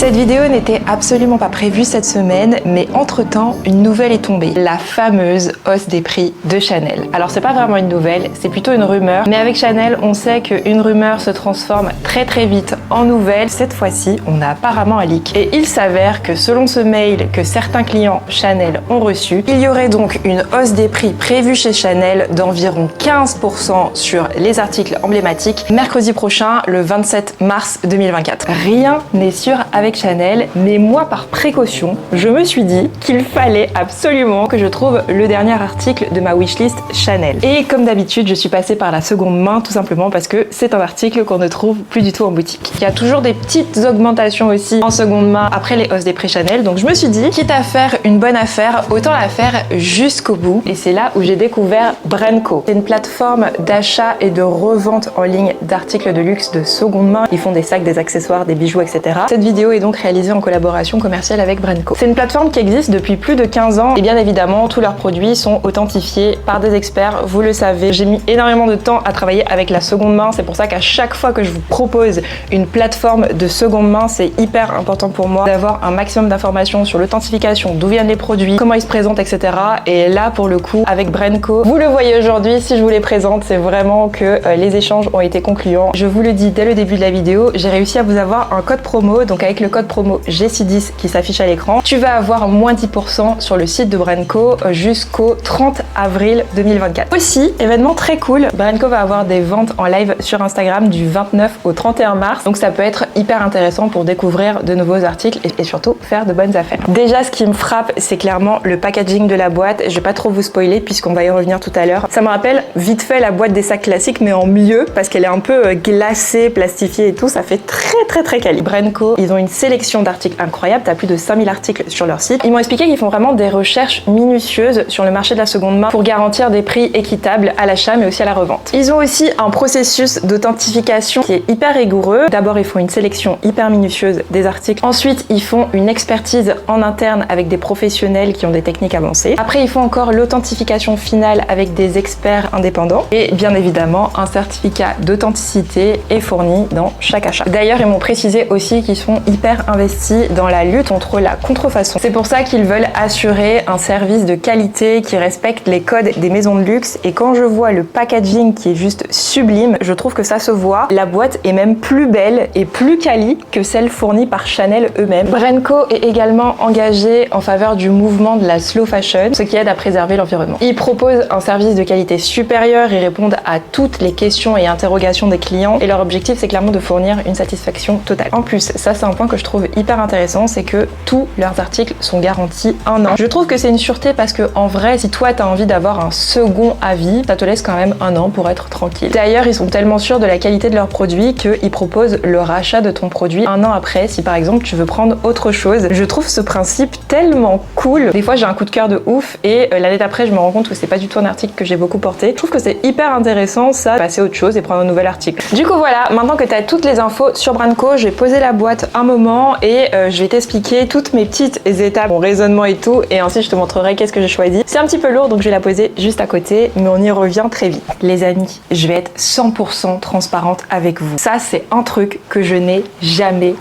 Cette vidéo n'était absolument pas prévue cette semaine, mais entre-temps, une nouvelle est tombée. La fameuse hausse des prix de Chanel. Alors c'est pas vraiment une nouvelle, c'est plutôt une rumeur, mais avec Chanel, on sait qu'une rumeur se transforme très vite en nouvelle. Cette fois-ci, on a apparemment un leak. Et il s'avère que selon ce mail que certains clients Chanel ont reçu, il y aurait donc une hausse des prix prévue chez Chanel d'environ 15% sur les articles emblématiques mercredi prochain, le 27 mars 2024. Rien n'est sûr avec Chanel, mais moi par précaution, je me suis dit qu'il fallait absolument que je trouve le dernier article de ma wishlist Chanel. Et comme d'habitude, je suis passée par la seconde main tout simplement parce que c'est un article qu'on ne trouve plus du tout en boutique. Il y a toujours des petites augmentations aussi en seconde main après les hausses des prix Chanel, donc je me suis dit, quitte à faire une bonne affaire, autant la faire jusqu'au bout. Et c'est là où j'ai découvert Brandco. C'est une plateforme d'achat et de revente en ligne d'articles de luxe de seconde main. Ils font des sacs, des accessoires, des bijoux, etc. Cette vidéo est donc réalisée en collaboration commerciale avec Brandco. C'est une plateforme qui existe depuis plus de 15 ans et bien évidemment tous leurs produits sont authentifiés par des experts, vous le savez. J'ai mis énormément de temps à travailler avec la seconde main, c'est pour ça qu'à chaque fois que je vous propose une plateforme de seconde main, c'est hyper important pour moi d'avoir un maximum d'informations sur l'authentification, d'où viennent les produits, comment ils se présentent, etc. Et là pour le coup avec Brandco, vous le voyez aujourd'hui, si je vous les présente, c'est vraiment que les échanges ont été concluants. Je vous le dis dès le début de la vidéo, j'ai réussi à vous avoir un code promo, donc avec le code promo GC10 qui s'affiche à l'écran, tu vas avoir moins 10% sur le site de Brandco jusqu'au 30 avril 2024. Aussi, événement très cool, Brandco va avoir des ventes en live sur Instagram du 29 au 31 mars, donc ça peut être hyper intéressant pour découvrir de nouveaux articles et surtout faire de bonnes affaires. Déjà, ce qui me frappe, c'est clairement le packaging de la boîte. Je vais pas trop vous spoiler puisqu'on va y revenir tout à l'heure. Ça me rappelle vite fait la boîte des sacs classiques, mais en mieux parce qu'elle est un peu glacée, plastifiée et tout. Ça fait très quali. Brandco, ils ont une sélection d'articles incroyable. T'as plus de 5000 articles sur leur site. Ils m'ont expliqué qu'ils font vraiment des recherches minutieuses sur le marché de la seconde main pour garantir des prix équitables à l'achat mais aussi à la revente. Ils ont aussi un processus d'authentification qui est hyper rigoureux. D'abord, ils font une sélection hyper minutieuse des articles. Ensuite, ils font une expertise en interne avec des professionnels qui ont des techniques avancées. Après, ils font encore l'authentification finale avec des experts indépendants. Et bien évidemment, un certificat d'authenticité est fourni dans chaque achat. D'ailleurs, ils m'ont précisé aussi qu'ils sont hyper investis dans la lutte contre la contrefaçon. C'est pour ça qu'ils veulent assurer un service de qualité qui respecte les codes des maisons de luxe. Et quand je vois le packaging qui est juste sublime, je trouve que ça se voit. La boîte est même plus belle et plus quali que celle fournie par Chanel eux-mêmes. Brandco est également engagé en faveur du mouvement de la slow fashion, ce qui aide à préserver l'environnement. Ils proposent un service de qualité supérieure, ils répondent à toutes les questions et interrogations des clients et leur objectif c'est clairement de fournir une satisfaction totale. En plus, ça c'est un point que je trouve hyper intéressant, c'est que tous leurs articles sont garantis 1 an. Je trouve que c'est une sûreté parce que en vrai, si toi t'as envie d'avoir un second avis, ça te laisse quand même 1 an pour être tranquille. D'ailleurs, ils sont tellement sûrs de la qualité de leurs produits qu'ils proposent le rachat de ton produit 1 an après si par exemple tu veux prendre autre chose. Je trouve ce principe tellement cool. Des fois j'ai un coup de cœur de ouf et l'année d'après je me rends compte que c'est pas du tout un article que j'ai beaucoup porté. Je trouve que c'est hyper intéressant ça, passer à autre chose et prendre un nouvel article. Du coup voilà, maintenant que tu as toutes les infos sur Brandco, je vais poser la boîte un moment et je vais t'expliquer toutes mes petites étapes, mon raisonnement et tout, et ensuite je te montrerai qu'est-ce que j'ai choisi. C'est un petit peu lourd donc je vais la poser juste à côté, mais on y revient très vite. Les amis, je vais être 100% transparente avec vous. Ça c'est un truc que je n'ai jamais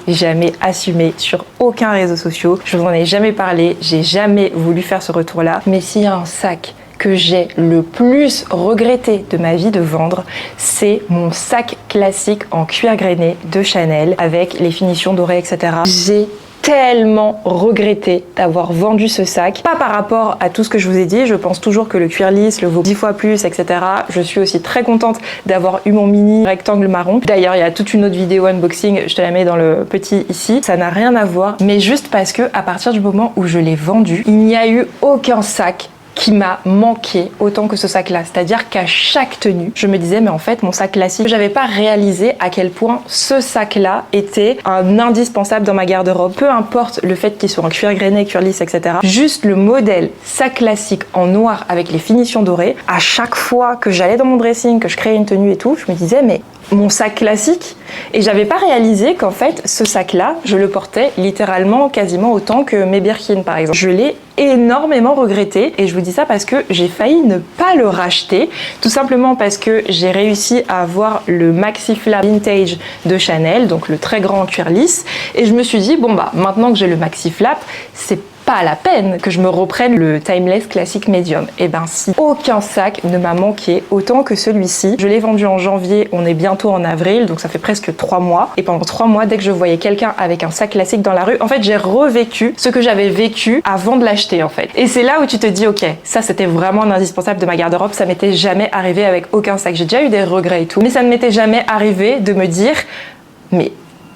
assumé sur aucun réseau social. Je vous en ai jamais parlé, j'ai jamais voulu faire ce retour-là, mais s'il y a un sac que j'ai le plus regretté de ma vie de vendre, c'est mon sac classique en cuir grainé de Chanel avec les finitions dorées, etc. J'ai tellement regretté d'avoir vendu ce sac. Pas par rapport à tout ce que je vous ai dit, je pense toujours que le cuir lisse le vaut 10 fois plus, etc. Je suis aussi très contente d'avoir eu mon mini rectangle marron. D'ailleurs, il y a toute une autre vidéo unboxing, je te la mets dans le petit ici. Ça n'a rien à voir, mais juste parce que à partir du moment où je l'ai vendu, il n'y a eu aucun sac qui m'a manqué autant que ce sac-là. C'est-à-dire qu'à chaque tenue, je me disais, mais en fait, mon sac classique, j'avais pas réalisé à quel point ce sac-là était un indispensable dans ma garde-robe. Peu importe le fait qu'il soit en cuir grainé, cuir lisse, etc. Juste le modèle sac classique en noir avec les finitions dorées, à chaque fois que j'allais dans mon dressing, que je créais une tenue et tout, je me disais, mais mon sac classique, Et j'avais pas réalisé qu'en fait, ce sac-là, je le portais littéralement quasiment autant que mes Birkin par exemple. Je l'ai énormément regretté et je vous dis ça parce que j'ai failli ne pas le racheter, tout simplement parce que j'ai réussi à avoir le Maxi Flap Vintage de Chanel, donc le très grand en cuir lisse, et je me suis dit bon bah maintenant que j'ai le Maxi Flap, c'est pas la peine que je me reprenne le Timeless Classic Medium. Et ben si, aucun sac ne m'a manqué autant que celui-ci. Je l'ai vendu en janvier, on est bientôt en avril, donc ça fait presque 3 mois. Et pendant 3 mois, dès que je voyais quelqu'un avec un sac classique dans la rue, en fait j'ai revécu ce que j'avais vécu avant de l'acheter en fait. Et c'est là où tu te dis ok, ça c'était vraiment un indispensable de ma garde-robe, ça m'était jamais arrivé avec aucun sac. J'ai déjà eu des regrets et tout, mais ça ne m'était jamais arrivé de me dire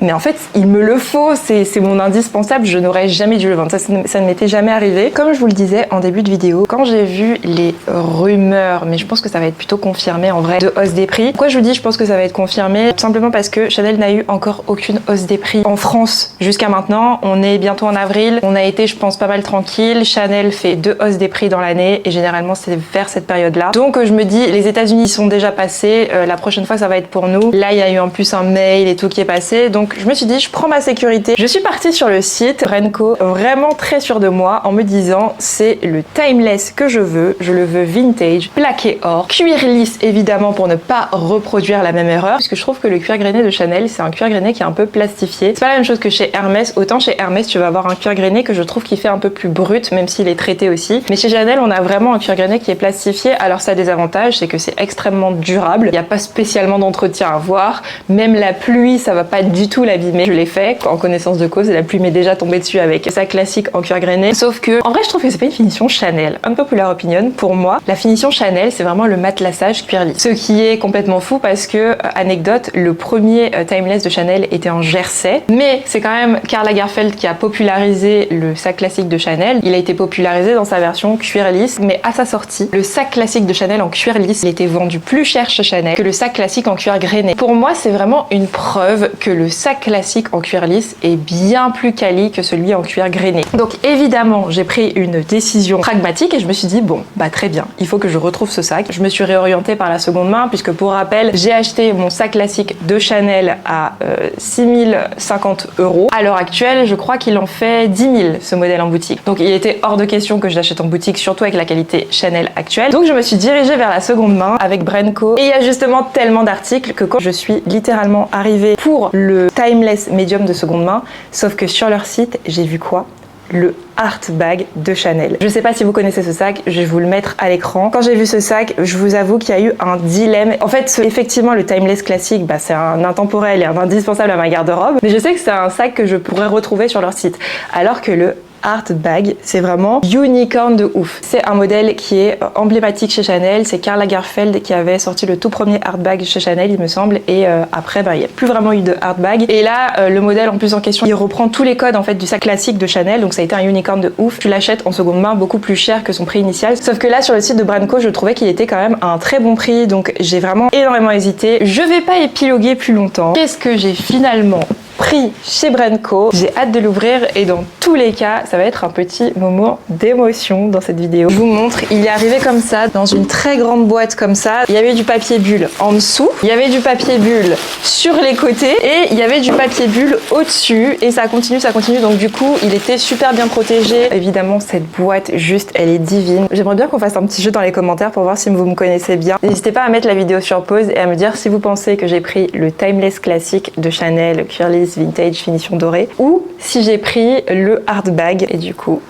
mais en fait, il me le faut, c'est mon indispensable, je n'aurais jamais dû le vendre. Ça ne m'était jamais arrivé. Comme je vous le disais en début de vidéo, quand j'ai vu les rumeurs, mais je pense que ça va être plutôt confirmé en vrai, de hausse des prix. Pourquoi je vous dis je pense que ça va être confirmé? Tout simplement parce que Chanel n'a eu encore aucune hausse des prix en France jusqu'à maintenant. On est bientôt en avril, on a été je pense pas mal tranquille. Chanel fait 2 hausses des prix dans l'année et généralement c'est vers cette période-là. Donc je me dis, les États-Unis y sont déjà passés, la prochaine fois ça va être pour nous. Là il y a eu en plus un mail et tout qui est passé, donc je me suis dit je prends ma sécurité. Je suis partie sur le site Brenco vraiment très sûre de moi en me disant c'est le timeless que je le veux vintage, plaqué or, cuir lisse évidemment pour ne pas reproduire la même erreur, puisque je trouve que le cuir grainé de Chanel c'est un cuir grainé qui est un peu plastifié. C'est pas la même chose que chez Hermès, autant chez Hermès tu vas avoir un cuir grainé que je trouve qui fait un peu plus brut même s'il est traité aussi, mais chez Chanel on a vraiment un cuir grainé qui est plastifié. Alors ça a des avantages, c'est que c'est extrêmement durable, il n'y a pas spécialement d'entretien à voir, même la pluie ça va pas du tout l'abîmer. Je l'ai fait en connaissance de cause et la pluie m'est déjà tombée dessus avec ça classique en cuir grainé. Sauf que, en vrai, je trouve que c'est pas une finition Chanel. Unpopular opinion, pour moi, la finition Chanel, c'est vraiment le matelassage cuir lisse. Ce qui est complètement fou parce que, anecdote, le premier timeless de Chanel était en jersey, mais c'est quand même Karl Lagerfeld qui a popularisé le sac classique de Chanel. Il a été popularisé dans sa version cuir lisse, mais à sa sortie, le sac classique de Chanel en cuir lisse, il était vendu plus cher chez Chanel que le sac classique en cuir grainé. Pour moi, c'est vraiment une preuve que le sac classique en cuir lisse est bien plus quali que celui en cuir grainé. Donc évidemment, j'ai pris une décision pragmatique et je me suis dit bon, bah très bien, il faut que je retrouve ce sac. Je me suis réorientée par la seconde main puisque pour rappel, j'ai acheté mon sac classique de Chanel à 6050 €. À l'heure actuelle, je crois qu'il en fait 10 000 ce modèle en boutique. Donc il était hors de question que je l'achète en boutique, surtout avec la qualité Chanel actuelle. Donc je me suis dirigée vers la seconde main avec Brenco et il y a justement tellement d'articles que quand je suis littéralement arrivée pour le timeless médium de seconde main, sauf que sur leur site, j'ai vu quoi? Le Art Bag de Chanel. Je sais pas si vous connaissez ce sac, je vais vous le mettre à l'écran. Quand j'ai vu ce sac, je vous avoue qu'il y a eu un dilemme. En fait, effectivement, le timeless classique, bah, c'est un intemporel et un indispensable à ma garde-robe, mais je sais que c'est un sac que je pourrais retrouver sur leur site. Alors que le Art Bag, c'est vraiment unicorn de ouf. C'est un modèle qui est emblématique chez Chanel, c'est Karl Lagerfeld qui avait sorti le tout premier Art Bag chez Chanel il me semble, et après bah, il n'y a plus vraiment eu de Art Bag. Et là le modèle en plus en question, il reprend tous les codes en fait du sac classique de Chanel, donc ça a été un unicorn de ouf. Tu l'achètes en seconde main beaucoup plus cher que son prix initial, sauf que là sur le site de Brenco je trouvais qu'il était quand même à un très bon prix, donc j'ai vraiment énormément hésité. Je vais pas épiloguer plus longtemps. Qu'est-ce que j'ai finalement pris chez Brenco? J'ai hâte de l'ouvrir et dans tous les cas ça va être un petit moment d'émotion dans cette vidéo. Je vous montre, il est arrivé comme ça dans une très grande boîte comme ça. Il y avait du papier bulle en dessous, il y avait du papier bulle sur les côtés et il y avait du papier bulle au-dessus et ça continue donc du coup il était super bien protégé. Évidemment cette boîte juste elle est divine. J'aimerais bien qu'on fasse un petit jeu dans les commentaires pour voir si vous me connaissez bien. N'hésitez pas à mettre la vidéo sur pause et à me dire si vous pensez que j'ai pris le timeless classique de Chanel cuir lisse vintage finition dorée ou si j'ai pris le Art Bag. Et du coup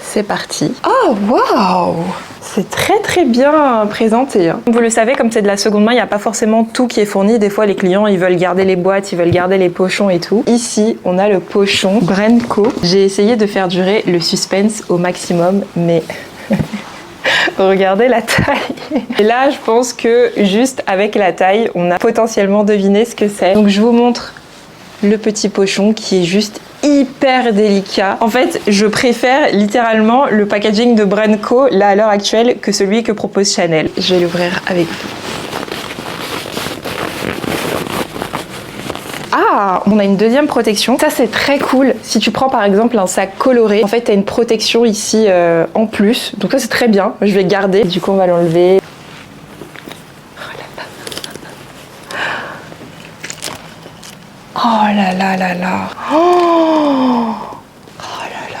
c'est parti. Oh waouh, c'est très bien présenté. Vous le savez, comme c'est de la seconde main, il n'y a pas forcément tout qui est fourni. Des fois les clients ils veulent garder les boîtes, ils veulent garder les pochons et tout. Ici on a le pochon Brenco. J'ai essayé de faire durer le suspense au maximum mais regardez la taille. Et là je pense que juste avec la taille on a potentiellement deviné ce que c'est. Donc je vous montre le petit pochon qui est juste hyper délicat. En fait, je préfère littéralement le packaging de Brenco là à l'heure actuelle que celui que propose Chanel. Je vais l'ouvrir avec vous. Ah, on a une deuxième protection. Ça, c'est très cool. Si tu prends par exemple un sac coloré, en fait, tu as une protection ici en plus. Donc ça, c'est très bien. Je vais garder. Du coup, on va l'enlever. Oh là là là là. Oh là là.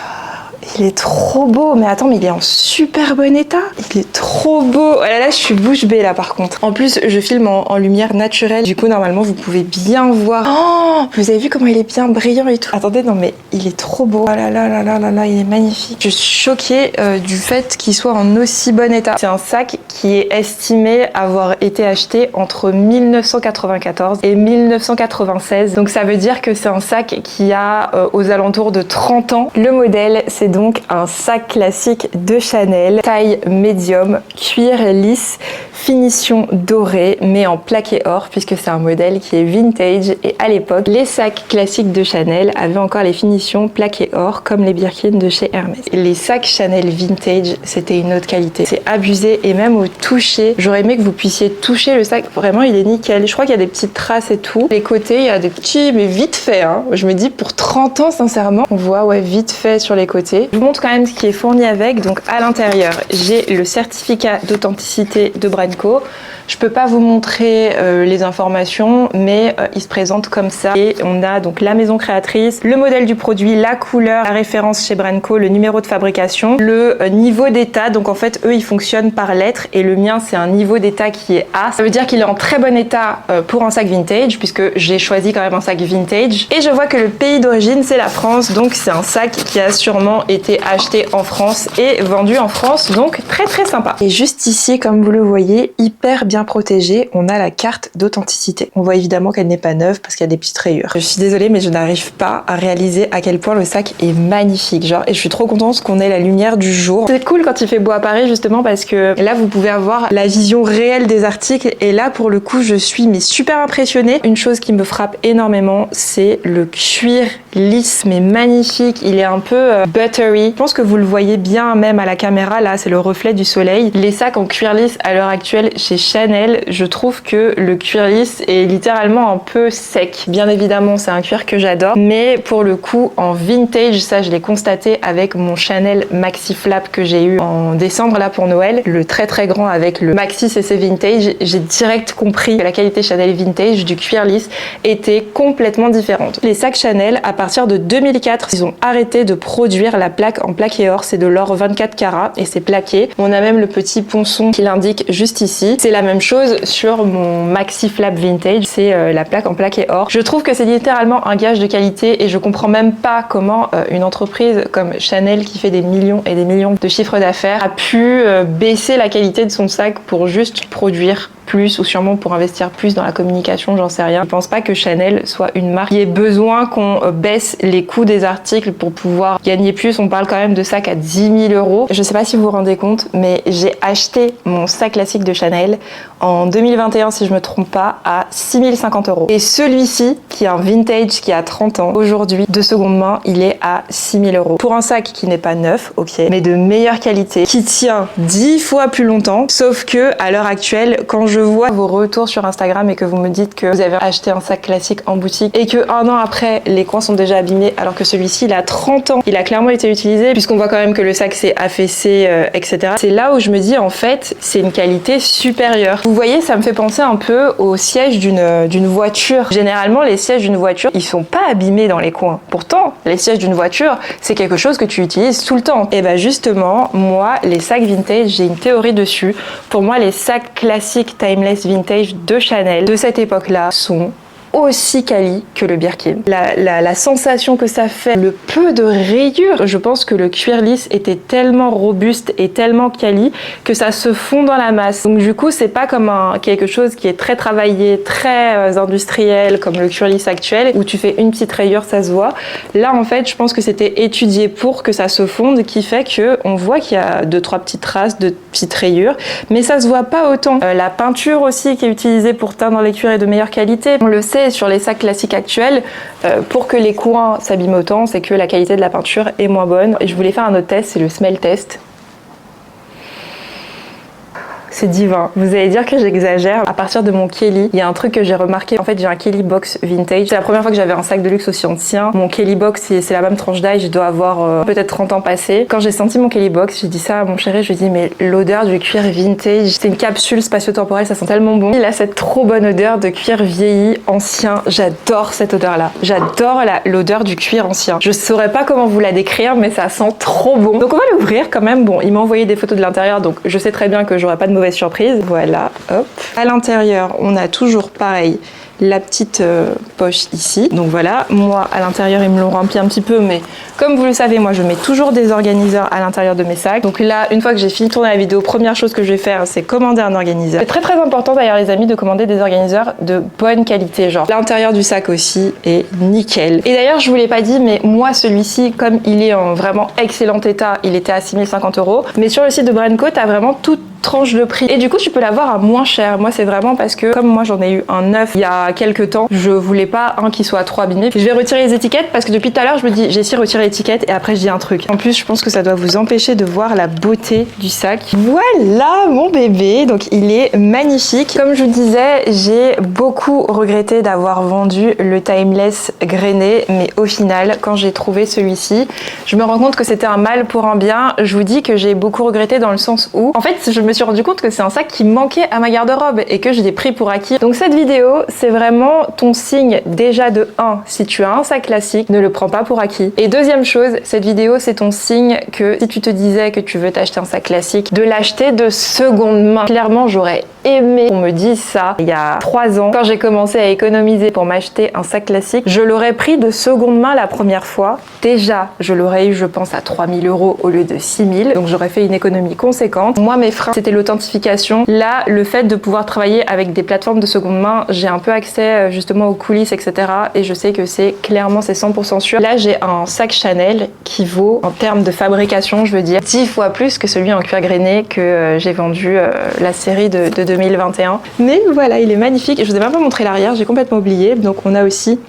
Il est trop beau. Mais attends, mais il est en super bon état. Il est trop beau. Oh là là, je suis bouche bée là par contre. En plus, je filme en lumière naturelle. Du coup, normalement, vous pouvez bien voir. Oh, vous avez vu comment il est bien brillant et tout. Attendez, non mais il est trop beau. Oh là là là là là là, il est magnifique. Je suis choquée du fait qu'il soit en aussi bon état. C'est un sac qui est estimé avoir été acheté entre 1994 et 1996. Donc ça veut dire que c'est un sac qui a aux alentours de 30 ans. Le modèle, c'est donc un sac classique de Chanel, taille médium, cuir lisse, finition dorée, mais en plaqué or, puisque c'est un modèle qui est vintage. Et à l'époque, les sacs classiques de Chanel avaient encore les finitions plaqué or, comme les Birkin de chez Hermès. Les sacs Chanel vintage, c'était une autre qualité. C'est abusé, et même au toucher, j'aurais aimé que vous puissiez toucher le sac. Vraiment, il est nickel. Je crois qu'il y a des petites traces et tout. Les côtés, il y a des petits, mais vite fait, hein. Je me dis, pour 30 ans, sincèrement, on voit, ouais, vite fait sur les côtés. Je vous montre quand même ce qui est fourni avec. Donc, à l'intérieur, j'ai le certificat d'authenticité de Branco. Je peux pas vous montrer les informations, mais il se présente comme ça. Et on a donc la maison créatrice, le modèle du produit, la couleur, la référence chez Branco, le numéro de fabrication, le niveau d'état. Donc en fait, eux, ils fonctionnent par lettres et le mien, c'est un niveau d'état qui est A. Ça veut dire qu'il est en très bon état pour un sac vintage, puisque j'ai choisi quand même un sac vintage. Et je vois que le pays d'origine, c'est la France. Donc c'est un sac qui a sûrement été acheté en France et vendu en France. Donc très très sympa. Et juste ici, comme vous le voyez, hyper bien protégé, on a la carte d'authenticité. On voit évidemment qu'elle n'est pas neuve parce qu'il y a des petites rayures. Je suis désolée, mais je n'arrive pas à réaliser à quel point le sac est magnifique. Genre, et je suis trop contente qu'on ait la lumière du jour. C'est cool quand il fait beau à Paris, justement, parce que là, vous pouvez avoir la vision réelle des articles. Et là, pour le coup, je suis mais super impressionnée. Une chose qui me frappe énormément, c'est le cuir lisse, mais magnifique. Il est un peu buttery. Je pense que vous le voyez bien même à la caméra. Là, c'est le reflet du soleil. Les sacs en cuir lisse à l'heure actuelle chez Chanel, je trouve que le cuir lisse est littéralement un peu sec. Bien évidemment, c'est un cuir que j'adore, mais pour le coup, en vintage, ça je l'ai constaté avec mon Chanel Maxi Flap que j'ai eu en décembre là pour Noël, le très très grand avec le Maxi CC Vintage, j'ai direct compris que la qualité Chanel Vintage du cuir lisse était complètement différente. Les sacs Chanel, à partir de 2004, ils ont arrêté de produire la plaque en plaqué or, c'est de l'or 24 carats et c'est plaqué. On a même le petit ponçon qui l'indique juste ici. C'est la même chose sur mon Maxi Flap Vintage, c'est la plaque en plaqué or. Je trouve que c'est littéralement un gage de qualité et je comprends même pas comment une entreprise comme Chanel qui fait des millions et des millions de chiffres d'affaires a pu baisser la qualité de son sac pour juste produire plus ou sûrement pour investir plus dans la communication, j'en sais rien. Je pense pas que Chanel soit une marque qui ait besoin qu'on baisse les coûts des articles pour pouvoir gagner plus. On parle quand même de sacs à 10 000 €. Je sais pas si vous vous rendez compte, mais j'ai acheté mon sac classique de Chanel en 2021, si je me trompe pas, à 6 050 €. Et celui-ci, qui est un vintage qui a 30 ans, aujourd'hui, de seconde main, il est à 6 000 €. Pour un sac qui n'est pas neuf, ok, mais de meilleure qualité, qui tient 10 fois plus longtemps, sauf que à l'heure actuelle, quand je vois vos retours sur Instagram et que vous me dites que vous avez acheté un sac classique en boutique et que un an après, les coins sont déjà abîmés, alors que celui-ci, il a 30 ans, il a clairement été utilisé, puisqu'on voit quand même que le sac s'est affaissé, etc. C'est là où je me dis, en fait, c'est une qualité supérieure. Vous voyez, ça me fait penser un peu au siège d'une voiture. Généralement, les sièges d'une voiture, ils sont pas abîmés dans les coins. Pourtant, les sièges d'une voiture, c'est quelque chose que tu utilises tout le temps. Et ben justement, moi, les sacs vintage, j'ai une théorie dessus. Pour moi, les sacs classiques timeless vintage de Chanel de cette époque-là sont aussi quali que le Birkin. La sensation que ça fait, le peu de rayures, je pense que le cuir lisse était tellement robuste et tellement quali que ça se fond dans la masse. Donc du coup, c'est pas comme quelque chose qui est très travaillé, très industriel comme le cuir lisse actuel où tu fais une petite rayure, ça se voit. Là, en fait, je pense que c'était étudié pour que ça se fonde, qui fait que on voit qu'il y a 2-3 petites traces, de petites rayures, mais ça se voit pas autant. La peinture aussi qui est utilisée pour teindre les cuirs est de meilleure qualité. On le sait sur les sacs classiques actuels, pour que les coins s'abîment autant, c'est que la qualité de la peinture est moins bonne. Et je voulais faire un autre test, c'est le smell test. c'est divin. Vous allez dire que j'exagère. À partir de mon Kelly, il y a un truc que j'ai remarqué. En fait, j'ai un Kelly Box vintage. C'est la première fois que j'avais un sac de luxe aussi ancien. Mon Kelly Box, c'est la même tranche d'âge. Je dois avoir peut-être 30 ans passés. Quand j'ai senti mon Kelly Box, j'ai dit ça à mon chéri. Je lui ai dit, mais l'odeur du cuir vintage, c'est une capsule spatio-temporelle, ça sent tellement bon. Il a cette trop bonne odeur de cuir vieilli, ancien. J'adore cette odeur-là. J'adore l'odeur du cuir ancien. Je saurais pas comment vous la décrire, mais ça sent trop bon. Donc on va l'ouvrir quand même. Bon, il m'a envoyé des photos de l'intérieur, donc je sais très bien que j'aurai pas de mauvaise surprise. Voilà, hop. À l'intérieur, on a toujours pareil la petite poche ici. Donc voilà, moi à l'intérieur ils me l'ont rempli un petit peu, mais comme vous le savez, moi je mets toujours des organiseurs à l'intérieur de mes sacs. Donc là, une fois que j'ai fini de tourner la vidéo, première chose que je vais faire, c'est commander un organiseur. C'est très très important d'ailleurs les amis de commander des organiseurs de bonne qualité, genre l'intérieur du sac aussi est nickel. Et d'ailleurs je vous l'ai pas dit, mais moi celui-ci, comme il est en vraiment excellent état, il était à 6050 €, mais sur le site de Brandco, t'as vraiment toute tranche de prix et du coup tu peux l'avoir à moins cher. Moi c'est vraiment parce que comme moi j'en ai eu un neuf il y a quelques temps, je voulais pas un qui soit trop abîmé. Je vais retirer les étiquettes parce que depuis tout à l'heure je me dis j'ai essayé de retirer l'étiquette et après je dis un truc. En plus je pense que ça doit vous empêcher de voir la beauté du sac. Voilà mon bébé, donc il est magnifique. Comme je vous disais, j'ai beaucoup regretté d'avoir vendu le Timeless grainé, mais au final quand j'ai trouvé celui-ci, je me rends compte que c'était un mal pour un bien. Je vous dis que j'ai beaucoup regretté dans le sens où en fait je me suis rendu compte que c'est un sac qui manquait à ma garde-robe et que je l'ai pris pour acquis. Donc cette vidéo, c'est vraiment ton signe déjà de 1. Si tu as un sac classique, ne le prends pas pour acquis. Et deuxième chose, cette vidéo, c'est ton signe que si tu te disais que tu veux t'acheter un sac classique, de l'acheter de seconde main. Clairement, j'aurais aimé qu'on me dise ça il y a 3 ans. Quand j'ai commencé à économiser pour m'acheter un sac classique, je l'aurais pris de seconde main la première fois. Déjà, je l'aurais eu, je pense, à 3000 € au lieu de 6000. Donc j'aurais fait une économie conséquente. Moi, mes freins, c'était l'authentification. Là, le fait de pouvoir travailler avec des plateformes de seconde main, j'ai un peu accès justement aux coulisses, etc. Et je sais que c'est 100% sûr. Là, j'ai un sac Chanel qui vaut, en termes de fabrication, je veux dire, 10 fois plus que celui en cuir grainé que j'ai vendu la série de 2021. Mais voilà, il est magnifique. Je vous ai même pas montré l'arrière, j'ai complètement oublié. Donc on a aussi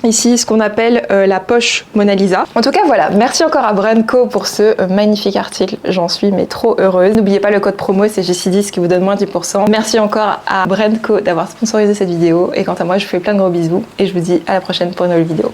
ici ce qu'on appelle la poche Mona Lisa. En tout cas voilà, merci encore à Brandco pour ce magnifique article, j'en suis mais trop heureuse. N'oubliez pas le code promo, c'est JC10 qui vous donne moins 10%. Merci encore à Brandco d'avoir sponsorisé cette vidéo et quant à moi je vous fais plein de gros bisous et je vous dis à la prochaine pour une nouvelle vidéo.